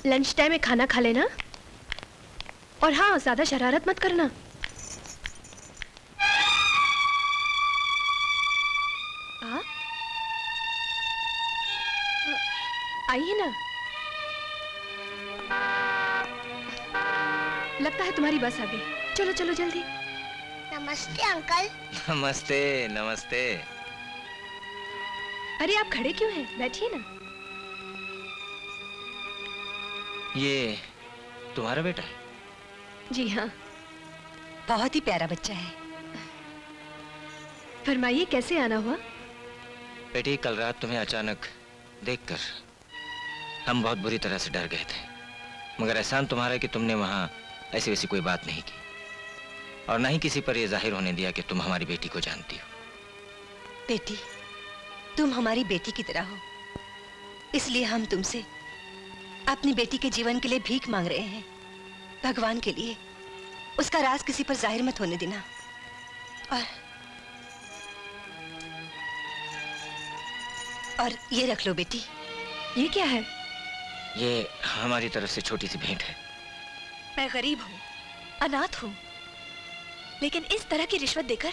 Lunch time में खाना खा लेना, और हाँ, ज्यादा शरारत मत करना। आइए ना। लगता है तुम्हारी बस आ गई। चलो चलो जल्दी। नमस्ते अंकल। नमस्ते नमस्ते। अरे आप खड़े क्यों हैं? बैठिए ना। ये तुम्हारा बेटा है? जी हाँ। बहुत ही प्यारा बच्चा है। फरमाइए, कैसे आना हुआ? बेटी, कल रात तुम्हें अचानक देखकर हम बहुत बुरी तरह से डर गए थे, मगर एहसान तुम्हारा कि तुमने वहां ऐसी वैसी कोई बात नहीं की, और ना ही किसी पर यह जाहिर होने दिया कि तुम हमारी बेटी को जानती हो। बेटी, तुम हमारी बेटी की तरह हो, इसलिए हम तुमसे अपनी बेटी के जीवन के लिए भीख मांग रहे हैं। भगवान के लिए उसका राज किसी पर जाहिर मत होने देना। और ये रख लो बेटी। ये क्या है? ये हमारी तरफ से छोटी सी भेंट है। मैं गरीब हूँ, अनाथ हूँ, लेकिन इस तरह की रिश्वत देकर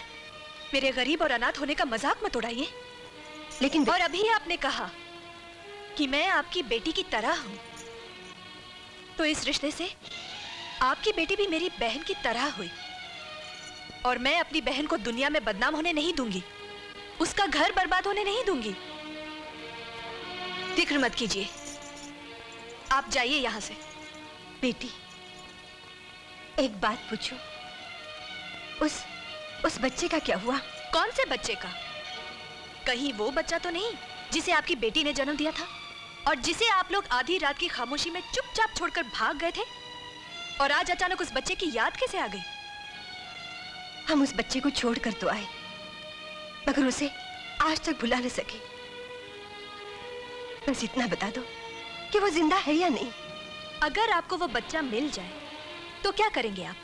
मेरे गरीब और अनाथ होने का मजाक मत उड़ाइए। लेकिन और अभी आपने कहा कि मैं आपकी बेटी की तरह हूँ, तो इस रिश्ते से आपकी बेटी भी मेरी बहन की तरह हुई, और मैं अपनी बहन को दुनिया में बदनाम होने नहीं दूंगी, उसका घर बर्बाद होने नहीं दूंगी। फिक्र मत कीजिए, आप जाइए यहां से। बेटी, एक बात पूछो, उस बच्चे का क्या हुआ? कौन से बच्चे का? कहीं वो बच्चा तो नहीं जिसे आपकी बेटी ने जन्म दिया था, और जिसे आप लोग आधी रात की खामोशी में चुपचाप छोड़कर भाग गए थे, और आज अचानक उस बच्चे की याद कैसे आ गई? हम उस बच्चे को छोड़कर तो आए, मगर उसे आज तक भुला न सके। बस इतना बता दो कि वो जिंदा है या नहीं। अगर आपको वो बच्चा मिल जाए तो क्या करेंगे आप?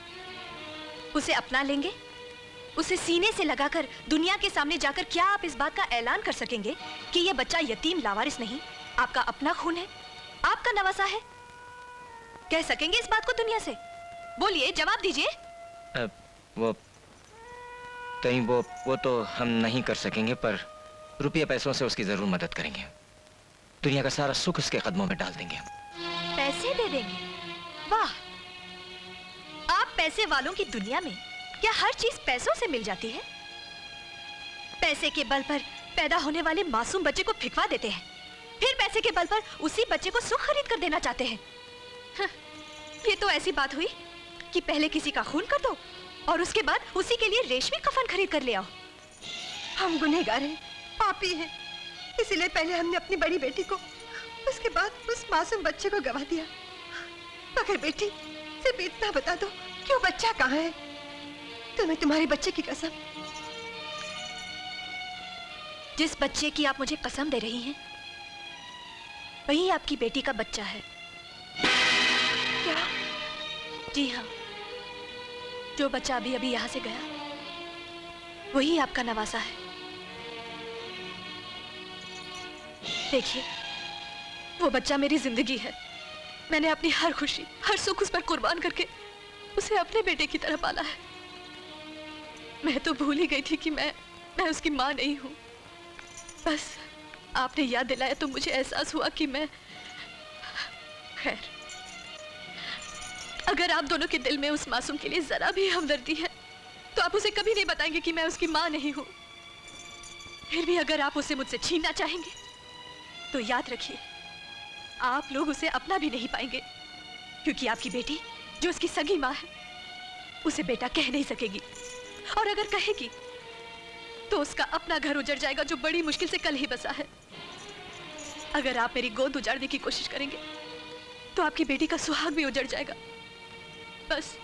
उसे अपना लेंगे? उसे सीने से लगाकर दुनिया के सामने जाकर क्या आप इस बात का ऐलान कर सकेंगे कि ये बच्चा यतीम लावारिस नहीं, आपका अपना खून है, आपका नवासा है? कह सकेंगे इस बात को दुनिया से? बोलिए, जवाब दीजिए। वो तो हम नहीं कर सकेंगे, पर रुपये पैसों से उसकी जरूर मदद करेंगे। दुनिया का सारा सुख उसके कदमों में डाल देंगे हम। पैसे दे देंगे? वाह! आप पैसे वालों की दुनिया में क्या हर चीज पैसों से मिल जाती है? पैसे के बल पर पैदा होने वाले मासूम बच्चे को फिकवा देते हैं, फिर पैसे के बल पर उसी बच्चे को सुख खरीद कर देना चाहते हैं। हाँ, ये तो ऐसी बात हुई कि पहले किसी का खून कर दो और उसके बाद उसी के लिए रेशमी कफन खरीद कर ले आओ। हम गुनहगार हैं, पापी हैं, इसीलिए पहले हमने अपनी बड़ी बेटी को, उसके बाद उस मासूम बच्चे को गवा दिया। मगर बेटी, सिर्फ इतना बता दो कि वो बच्चा कहाँ है? तुम्हें तुम्हारे बच्चे की कसम। जिस बच्चे की आप मुझे कसम दे रही हैं, वही आपकी बेटी का बच्चा है। क्या? जी हाँ, जो बच्चा अभी अभी यहां से गया, वही आपका नवासा है। देखिए, वो बच्चा मेरी जिंदगी है। मैंने अपनी हर खुशी, हर सुख उस पर कुर्बान करके उसे अपने बेटे की तरह पाला है। मैं तो भूल ही गई थी कि मैं उसकी माँ नहीं हूं। बस आपने याद दिलाया तो मुझे एहसास हुआ कि मैं, खैर, अगर आप दोनों के दिल में उस मासूम के लिए जरा भी हमदर्दी है तो आप उसे कभी नहीं बताएंगे कि मैं उसकी माँ नहीं हूं। फिर भी अगर आप उसे मुझसे छीनना चाहेंगे तो याद रखिए, आप लोग उसे अपना भी नहीं पाएंगे, क्योंकि आपकी बेटी जो उसकी सगी माँ है, उसे बेटा कह नहीं सकेगी, और अगर कहेगी तो उसका अपना घर उजड़ जाएगा जो बड़ी मुश्किल से कल ही बसा है। अगर आप मेरी गोद उजाड़ने की कोशिश करेंगे तो आपकी बेटी का सुहाग भी उजड़ जाएगा। बस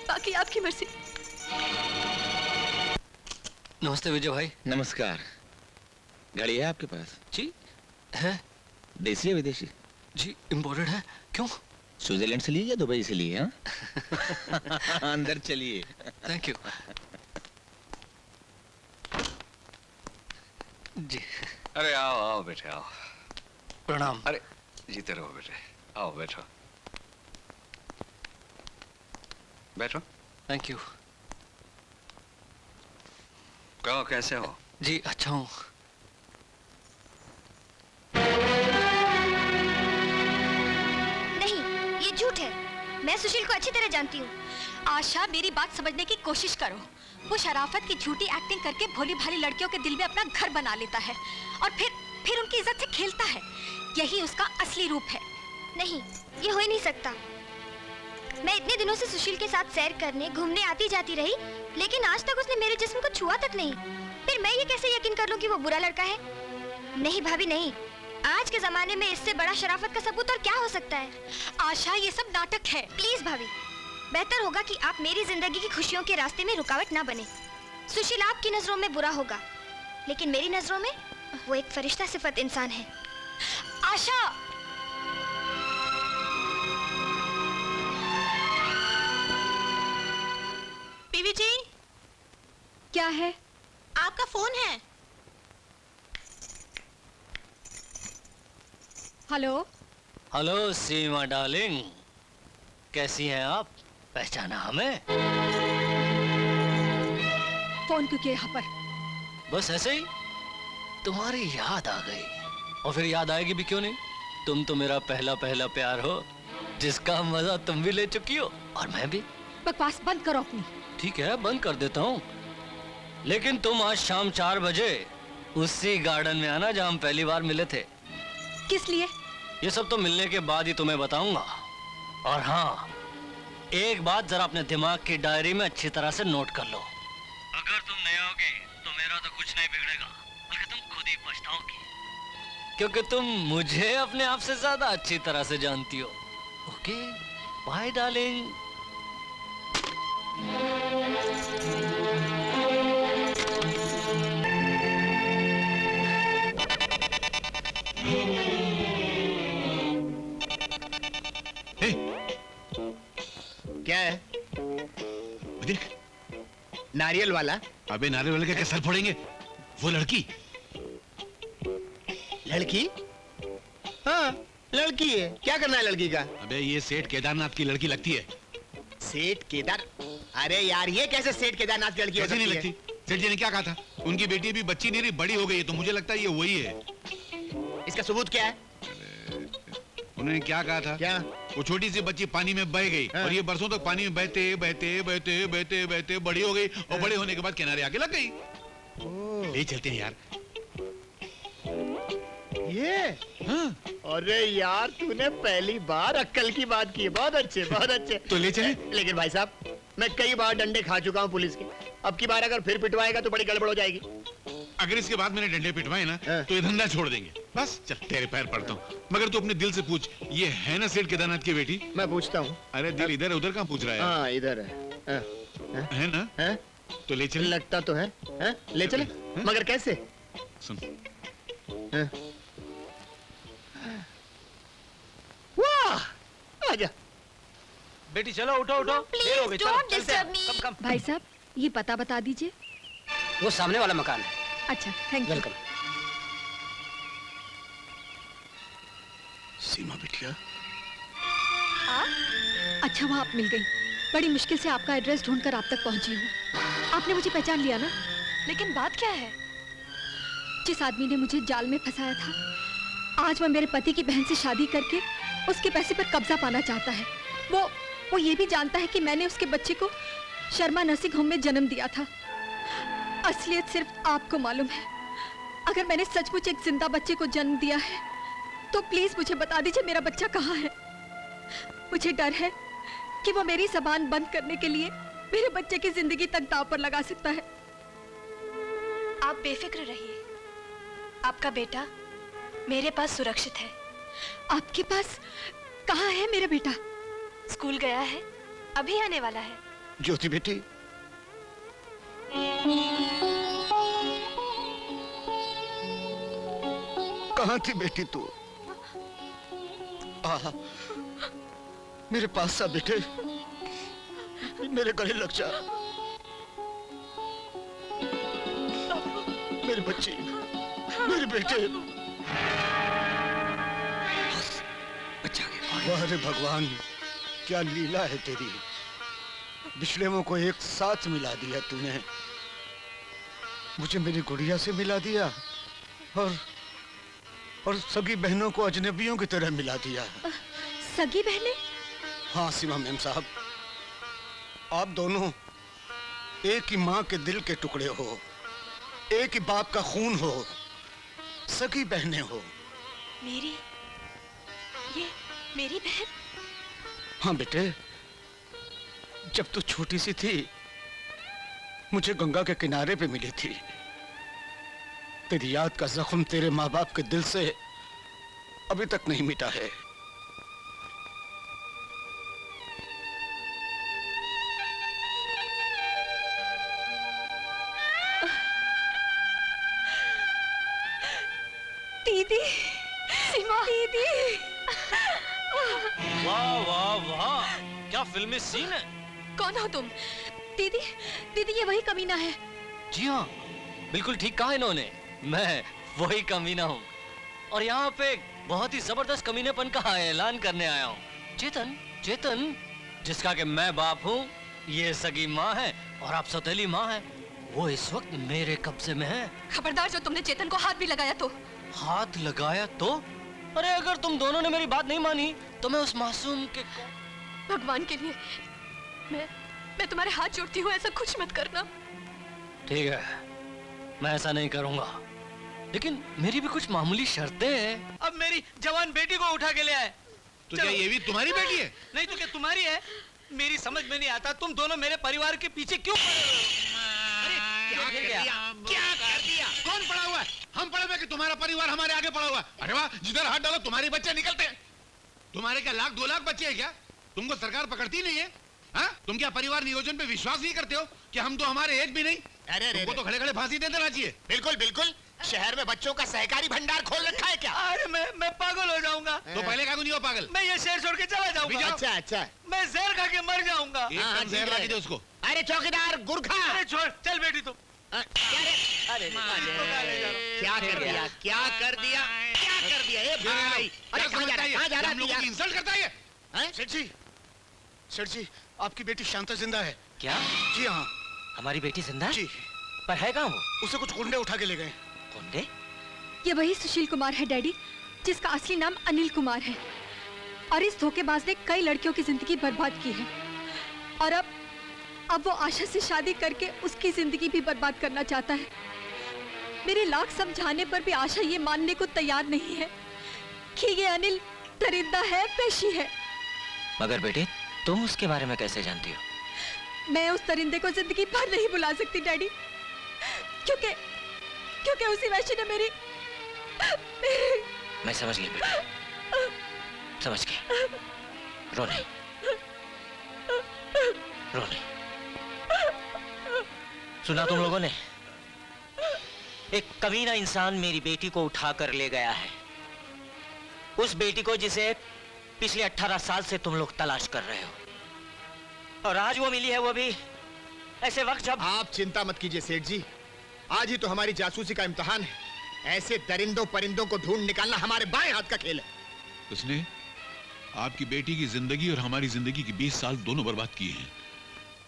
बाकी आपकी मर्जी। नमस्ते विजय भाई। नमस्कार। घड़ी है आपके पास? जी है। देसी या विदेशी? जी इम्पोर्टेड है। क्यों? स्विट्जरलैंड से लिए या दुबई से लिए? हाँ अंदर चलिए। थैंक यू जी। अरे आओ आओ बेटे आओ। प्रणाम। अरे जीते रहो बेटे। आओ बैठो बैठो। Thank you. कहो कैसे हो? जी अच्छा हूँ। नहीं, ये झूठ है। मैं सुशील को अच्छी तरह जानती हूँ। आशा, मेरी बात समझने की कोशिश करो। वो शराफत की झूठी एक्टिंग करके भोली भाली लड़कियों के दिल में अपना घर बना लेता है और फिर उनकी इज्जत से खेलता है। यही उसका असली रूप है। नहीं, ये हो ही नहीं सकता। मैं इतने दिनों से सुशील के साथ सैर करने घूमने आती जाती रही, लेकिन आज तक उसने मेरे जिस्म को छुआ तक नहीं। फिर मैं ये कैसे यकीन कर लूं कि वो बुरा लड़का है? नहीं भाभी नहीं, आज के जमाने में इससे बड़ा शराफत का सबूत और क्या हो सकता है? आशा, ये सब नाटक है। प्लीज भाभी, बेहतर होगा कि आप मेरी जिंदगी की खुशियों के रास्ते में रुकावट ना बने। सुशील आपकी नजरों में बुरा होगा, लेकिन मेरी नजरों में वो एक फरिश्ता सिफत इंसान है। आशा, पीवी जी, क्या है? आपका फोन है। हेलो। हेलो सीमा डार्लिंग, कैसी हैं आप? पहचाना हमें? फोन क्यों किया यहाँ पर? बस ऐसे ही तुम्हारी याद आ गई। और फिर याद आएगी भी क्यों नहीं? तुम तो मेरा पहला पहला प्यार हो, जिसका मजा तुम भी ले चुकी हो और मैं भी। बकवास बंद करो अपनी। ठीक है, बंद कर देता हूँ, लेकिन तुम आज शाम 4 बजे उसी गार्डन में आना जहाँ हम पहली बार मिले थे। किस लिए? ये सब तो मिलने के बाद ही तुम्हें बताऊंगा। और हाँ, एक बात जरा अपने दिमाग की डायरी में अच्छी तरह से नोट कर लो। अगर तुम नहीं आओगे तो मेरा तो कुछ नहीं बिगड़ेगा, बल्कि तुम खुद ही पछताओगी, क्योंकि तुम मुझे अपने आप से ज्यादा अच्छी तरह से जानती हो। Okay, bye darling. क्या है? देख, नारियल वाला। अबे नारियल वाले का सर फोड़ेंगे। वो लड़की लड़की? हाँ, लड़की है। क्या करना है लड़की का? अबे ये सेठ केदारनाथ की लड़की लगती है। सेठ केदार? अरे यार, ये कैसे सेठ केदारनाथ की लड़की हो कैसे नहीं सकती लगती? सेठ जी ने क्या कहा था? उनकी बेटी अभी बच्ची नहीं रही, बड़ी हो गई है, तो मुझे लगता है ये वही है। है? इसका सबूत क्या है? उन्होंने क्या कहा था? क्या? वो छोटी सी बच्ची पानी में बह गई। हाँ। और ये बरसों तक पानी में बहते बहते बहते बहते बहते बड़ी हो गई और बड़े होने के बाद किनारे आके लग गई। ले चलते हैं यार। ये? हाँ। अरे यार, तूने पहली बार अक्ल की बात की। बहुत अच्छे, बहुत अच्छे। तो ले चले? लेकिन भाई साहब, मैं कई बार डंडे खा चुका हूँ पुलिस के। अब की बार अगर फिर पिटवाएगा तो बड़ी गड़बड़ हो जाएगी। अगर इसके बाद मैंने डंडे पिटवाए ना, हाँ। तो ये धंधा छोड़ देंगे। बस चल, तेरे पैर पड़ता हूँ। मगर तू अपने दिल से पूछ, ये है ना सेठ केदारनाथ की बेटी? मैं पूछता हूँ। अरे दिल इधर उधर कहाँ पूछ रहा है? हाँ, इधर है। है ना? हैं? तो ले चले। लगता तो है। हैं? ले चले? मगर कैसे? सुन, हैं? वाह! आजा। बेटी चलो, उठो उठो। देर हो गई, प्लीज चलो, डोंट चलते हैं। Disturb me. Come, come. भाई साहब, ये पता बता दीजिए। वो सामने वाला मकान है। अच्छा, थैंक यू। सीमा बिटिया। अच्छा हुआ आप मिल गई। बड़ी मुश्किल से आपका एड्रेस ढूंढकर आप तक पहुंची हूँ। आपने मुझे पहचान लिया ना? लेकिन बात क्या है? जिस आदमी ने मुझे जाल में फंसाया था, आज वह मेरे पति की बहन से शादी करके उसके पैसे पर कब्जा पाना चाहता है। वो ये भी जानता है कि मैंने उसके बच्चे को शर्मा नर्सिंग होम में जन्म दिया था। असलियत सिर्फ आपको मालूम है। अगर मैंने सचमुच एक जिंदा बच्चे को जन्म दिया है, तो प्लीज मुझे बता दीजिए मेरा बच्चा कहाँ है। मुझे डर है कि वो मेरी जबान बंद करने के लिए मेरे बच्चे की जिंदगी तक दांव पर लगा सकता है। आप बेफिक्र रहिए, आपका बेटा मेरे पास सुरक्षित है। आपके पास? कहाँ है मेरा बेटा? स्कूल गया है, अभी आने वाला है। ज्योति बेटी, कहाँ थी बेटी तू? मेरे पास आ बेटे, मेरे गले लग जा। मेरे बच्चे, मेरे बेटे। बच्चा आ गया। वाह रे भगवान, क्या लीला है तेरी। बिछड़ेवों को एक साथ मिला दिया तूने। मुझे मेरी गुड़िया से मिला दिया और सगी बहनों को अजनबियों की तरह मिला दिया। सगी बहनें? हाँ सीमा मैम साहब, आप दोनों एक ही माँ के दिल के टुकड़े हो, एक ही बाप का खून हो, सगी बहनें हो। ये मेरी बहन? हाँ बेटे, जब तू छोटी सी थी मुझे गंगा के किनारे पे मिली थी। तेरी याद का जख्म तेरे माँ बाप के दिल से अभी तक नहीं मिटा है। दीदी, सीमा दीदी। वाह वाह वाह, क्या फिल्मी सीन है। कौन हो तुम? दीदी, दीदी ये वही कमीना है। जी हाँ, बिल्कुल ठीक कहा इन्होंने, मैं वही कमीना हूँ और यहाँ पे एक बहुत ही जबरदस्त कमीनेपन का ऐलान करने आया हूँ। चेतन, चेतन जिसका कि मैं बाप हूँ, ये सगी माँ है और आप सौतेली माँ है, वो इस वक्त मेरे कब्जे में है। खबरदार, जो तुमने चेतन को हाथ भी लगाया तो। हाथ लगाया तो? अरे अगर तुम दोनों ने मेरी बात नहीं मानी तो मैं उस मासूम के भगवान के लिए मैं तुम्हारे हाथ जोड़ती हूँ, ऐसा कुछ मत करना। ठीक है, मैं ऐसा नहीं करूंगा, लेकिन मेरी भी कुछ मामूली शर्तें हैं। अब मेरी जवान बेटी को उठा के ले आए। तो क्या ये भी तुम्हारी बेटी है? नहीं तो क्या तुम्हारी है? मेरी समझ में नहीं आता, तुम दोनों मेरे परिवार के पीछे क्यों पड़े हो? अरे क्या कर दिया? क्या कर दिया? कौन पड़ा हुआ है? हम पड़े हुए कि तुम्हारा परिवार हमारे आगे पड़ा हुआ है? अरे वाह, जिधर हाथ डालो तुम्हारे बच्चे निकलते हैं। तुम्हारे क्या 1,00,000 2 लाख बच्चे हैं क्या? तुमको सरकार पकड़ती नहीं है? हाँ? तुम क्या परिवार नियोजन पे विश्वास नहीं करते हो कि हम तो हमारे एक भी नहीं? अरे तुमको तो खड़े खड़े फांसी दे देना चाहिए। बिल्कुल बिल्कुल, शहर में बच्चों का सहकारी भंडार खोल रखा है क्या? अरे मैं पागल हो जाऊंगा। तो पहले कागू नहीं हो पागल? मैं ये शहर छोड़ के चला जाऊंगा। अच्छा अच्छा। मैं जहर खा के मर जाऊंगा। एक कम जहर ला के दे उसको। अरे चौकीदार गुरखा, अरे छोड़, चल बेटी तुम। अरे क्या कर दिया, क्या कर दिया, क्या कर दिया? ए भाई, अरे कहाँ जा रहा हम लोगों की इंसल्ट करता है ये? सेठ जी, आपकी बेटी शांता जिंदा है। क्या? जी हाँ। हमारी बेटी जिंदा है? जी। पर है कहाँ वो? उसे कुछ गुंडे उठा के ले गए। गुंडे? ये वही सुशील कुमार है डैडी, जिसका असली नाम अनिल कुमार है। और इस धोखेबाज ने कई लड़कियों की जिंदगी बर्बाद की है और अब वो आशा से शादी करके उसकी जिंदगी भी बर्बाद करना चाहता है। मेरे लाख समझाने पर भी आशा ये मानने को तैयार नहीं है कि ये अनिल दरिंदा है, पेशी है। मगर बेटे, तुम उसके बारे में कैसे जानती हो? मैं उस दरिंदे को जिंदगी भर नहीं भुला सकती डैडी, क्योंकि उसी वैश्य ने मेरी मैं समझ गई बेटा, समझ गई। रो नहीं, रो नहीं। सुना तुम लोगों ने? एक कमीना इंसान मेरी बेटी को उठा कर ले गया है, उस बेटी को जिसे पिछले 18 साल से तुम लोग तलाश कर रहे हो, और आज वो मिली है, वो भी ऐसे वक्त जब... आप चिंता मत कीजिए सेठ जी, आज ही तो हमारी जासूसी का इम्तिहान है। ऐसे दरिंदों परिंदों को ढूंढ निकालना हमारे बाएं हाथ का खेल है। उसने आपकी बेटी की जिंदगी और हमारी जिंदगी की 20 साल दोनों बर्बाद किए हैं।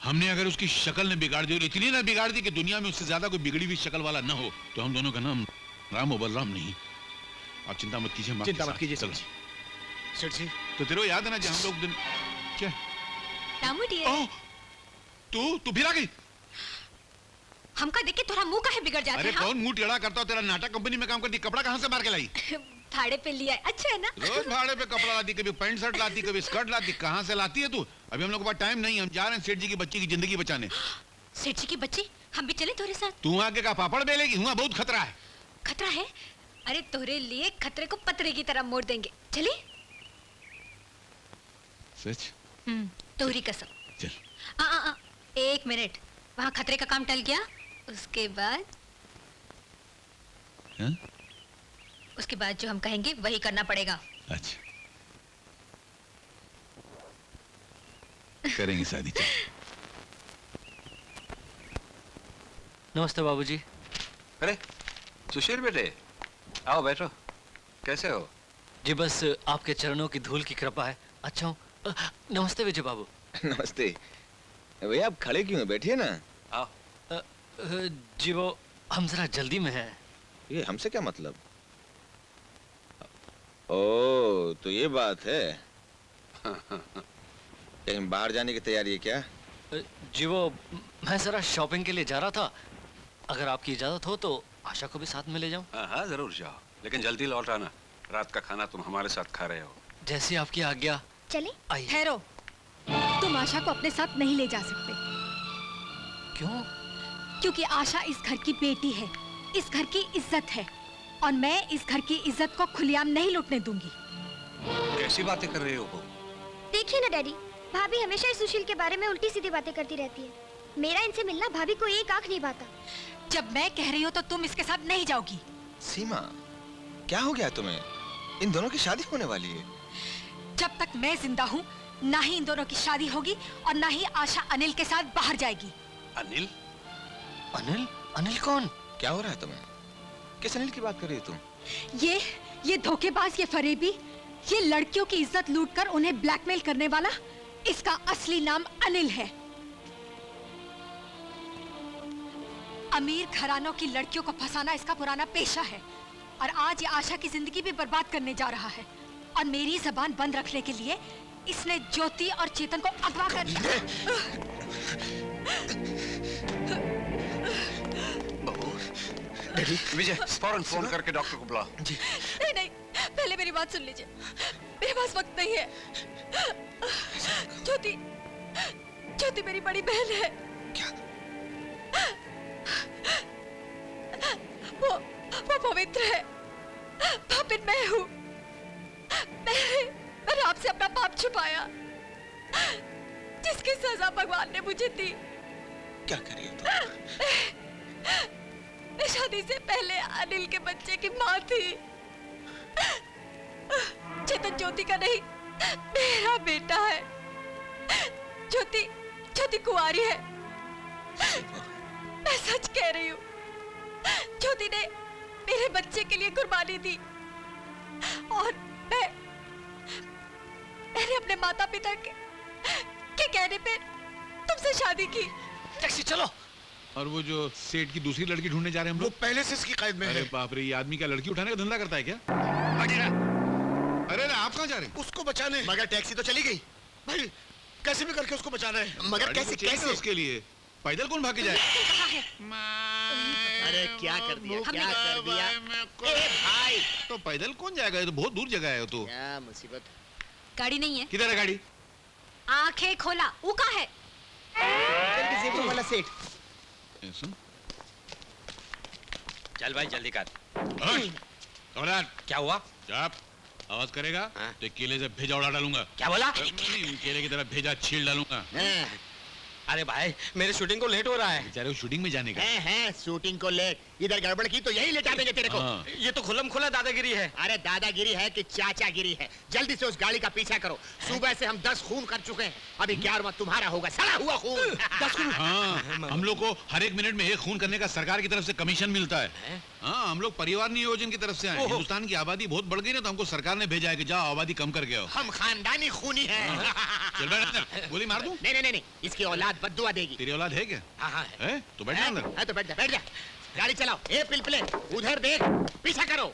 हमने अगर उसकी शक्ल ने बिगाड़ दी और इतनी ना बिगाड़ दी कि दुनिया में उससे ज्यादा कोई बिगड़ी हुई शक्ल वाला न हो, तो हम दोनों का नाम राम और बलराम नहीं। आप चिंता मत कीजिए। चिंता मत कीजिए सेठ जी। तो तेरे को याद है ना जब हम लोग दिन... क्या रामू डियर, तू फिर आ गई? हमका देख के थोड़ा मुंह काहे बिगड़ जाते अरे हैं? कौन मुंह टेढ़ा करता हो? तेरा नाटक कंपनी में काम करती, कपड़ा कहाँ से मार के लाई? भाड़े पे लिया, अच्छा है ना? रोज भाड़े पे कपड़ा लाती, कभी पैंट शर्ट लाती, कभी स्कर्ट लाती, कहाँ से लाती है तू? अभी हम लोग के पास टाइम नहीं, हम जा रहे हैं सेठ जी की बच्ची की जिंदगी बचाने। सेठ जी की बच्ची, हम भी चले तोरे साथ? तू आके का पापड़ बेलेगी? हुआ बहुत खतरा है। खतरा है? अरे तोरे लिए खतरे को पतरे की तरह मोड़ देंगे, चली? सच? तोरी कसम। चल। 1 मिनट, वहाँ खतरे का काम टल गया, उसके बाद हाँ? उसके बाद जो हम कहेंगे वही करना पड़ेगा। अच्छा, करेंगे शादी। नमस्ते बाबूजी। अरे सुशील बेटे, आओ बैठो। कैसे हो? जी बस आपके चरणों की धूल की कृपा है, अच्छा हूँ। नमस्ते विजय बाबू। नमस्ते भैया, आप खड़े क्यों हैं? बैठिए ना। आओ। जी वो हम जरा जल्दी में हैं। ये हमसे क्या मतलब? ओ तो ये बात है। कहीं बाहर जाने की तैयारी है क्या? जी वो मैं जरा शॉपिंग के लिए जा रहा था, अगर आपकी इजाजत हो तो आशा को भी साथ में ले जाऊं। हाँ हाँ जरूर जाओ, लेकिन जल्दी लौट आना। रात का खाना तुम हमारे साथ खा रहे हो। जैसी आपकी आज्ञा। चले? आइए। ठहरो, तुम आशा को अपने साथ नहीं ले जा सकते। क्यों? क्योंकि आशा इस घर की बेटी है, इस घर की इज्जत है, और मैं इस घर की इज्जत को खुलेआम नहीं लूटने दूंगी। कैसी बातें कर रहे हो वो? देखिए ना डैडी, भाभी हमेशा इस सुशील के बारे में उल्टी सीधी बातें करती रहती है। मेरा इनसे मिलना भाभी को एक आंख नहीं भाता। जब मैं कह रही हूँ तो तुम इसके साथ नहीं जाओगी। सीमा, क्या हो गया तुम्हें? इन दोनों की शादी होने वाली है। जब तक मैं जिंदा हूँ, ना ही इन दोनों की शादी होगी और ना ही आशा अनिल के साथ बाहर जाएगी। अनिल? अनिल? अनिल कौन? क्या हो रहा है तुम्हें? किस अनिल की बात कर रही हो तुम? ये धोखेबाज, ये फरेबी, ये लड़कियों की इज्जत लूटकर उन्हें ब्लैकमेल करने वाला, इसका असली नाम अनिल है। अमीर घरानों की लड़कियों को फंसाना इसका पुराना पेशा है, और आज ये आशा की जिंदगी भी बर्बाद करने जा रहा है। और मेरी जबान बंद रखने के लिए इसने ज्योति और चेतन को अगवा कर लिया। विजय, फौरन फोन करके डॉक्टर को बुला। नहीं नहीं, पहले मेरी बात सुन लीजिए, मेरे पास वक्त नहीं है। ज्योति मेरी बड़ी बहन है। क्या? वो पवित्र है, पापिन मैं हूँ। मैंने आपसे अपना पाप छुपाया, जिसकी सजा भगवान ने मुझे दी। क्या कर रही हो तुम? मैं शादी से पहले अनिल के बच्चे की माँ थी। चेतन ज्योति का नहीं, मेरा बेटा है। ज्योति कुंवारी है। मैं सच कह रही हूँ। ज्योति ने मेरे बच्चे के लिए कुर्बानी दी, और मैंने अपने माता पिता के कहने पे तुमसे शादी की। टैक्सी चलो। और वो जो सेठ की दूसरी लड़की ढूंढने जा रहे हैं हम वो लोग। पहले से इसकी कैद में अरे है। बाप रे, ये आदमी क्या लड़की उठाने का धंधा करता है क्या? अरे आप कहाँ जा रहे हैं? उसको बचाने। मगर टैक्सी तो चली गई भाई कैसे भी करके उसको बचाना है। मगर गाड़ी कैसे तो चाहिए कैसे? उसके लिए पैदल कौन भाग के जाए? अरे क्या कर दिया, क्या कर दिया? ए भाई, तो पैदल कौन जाएगा? ये तो बहुत दूर जगह है। तो क्या मुसीबत। गाड़ी नहीं है। किधर है गाड़ी? आंखें खोला, ऊका है। जल्दी से वो वाला सेठ। सुन, चल भाई जल्दी कर। क्या हुआ? चाप आवाज करेगा तो केले से भेजा उड़ा डालूंगा। क्या बोला? केले की तरफ भेजा छील डालूंगा। अरे भाई मेरे शूटिंग को लेट हो रहा है। बेचारे शूटिंग में जाने का। हैं शूटिंग को ले, इधर गड़बड़ की तो यही लेटा देंगे तेरे को। हाँ। ये तो खुल्लम खुला दादागिरी है। अरे दादागिरी है कि चाचागिरी है? जल्दी से उस गाड़ी का पीछा करो। सुबह से हम 10 खून कर चुके हैं, अभी 11वां तुम्हारा होगा। सड़ा हुआ खून। 10 खून? हाँ, हम लोग को हर एक मिनट में 1 खून करने का सरकार की तरफ से कमीशन मिलता है। हाँ, हम लोग परिवार नियोजन की तरफ से आए। हिंदुस्तान की आबादी बहुत बढ़ गई ना, तो हमको सरकार ने भेजा है कि जाओ आबादी कम करके आओ। हम खानदानी खूनी हैं। चल बैठ अंदर। गोली मार दूं? नहीं, इसकी औलाद बद्दुआ देगी। तेरी औलाद है क्या? हाँ है? तो बैठ जा अंदर। है तो बैठ जा। गाड़ी चलाओ। ए पिलपिले, उधर देख, पीछा करो।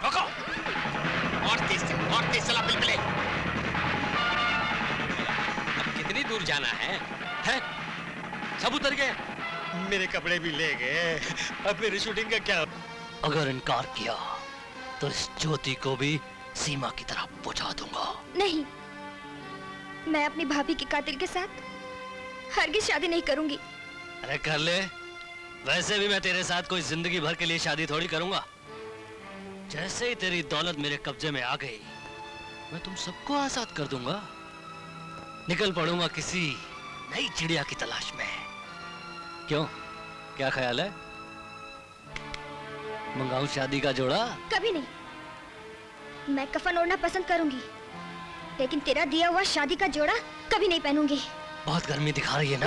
रोको। और तेज चला पिलपिले। अब कितनी दूर जाना है? हैं? सब उतर गए। मेरे कपड़े भी ले गए। अब मेरी शूटिंग का क्या? अगर इनकार किया तो इस ज्योति को भी सीमा की तरह पहुंचा दूंगा। नहीं, मैं अपनी भाभी के कातिल के साथ हरगिज शादी नहीं करूंगी। अरे कर ले। वैसे भी मैं तेरे साथ कोई जिंदगी भर के लिए शादी थोड़ी करूंगा। जैसे ही तेरी दौलत मेरे कब्जे में आ गई, मैं तुम सबको आजाद कर दूंगा। निकल पड़ूंगा किसी नई चिड़िया की तलाश में। क्यों, क्या ख्याल है? मंगाऊं शादी का जोड़ा? कभी नहीं। मैं कफन ओढ़ना पसंद करूंगी, लेकिन तेरा दिया हुआ शादी का जोड़ा कभी नहीं पहनूंगी। बहुत गर्मी दिखा रही है ना?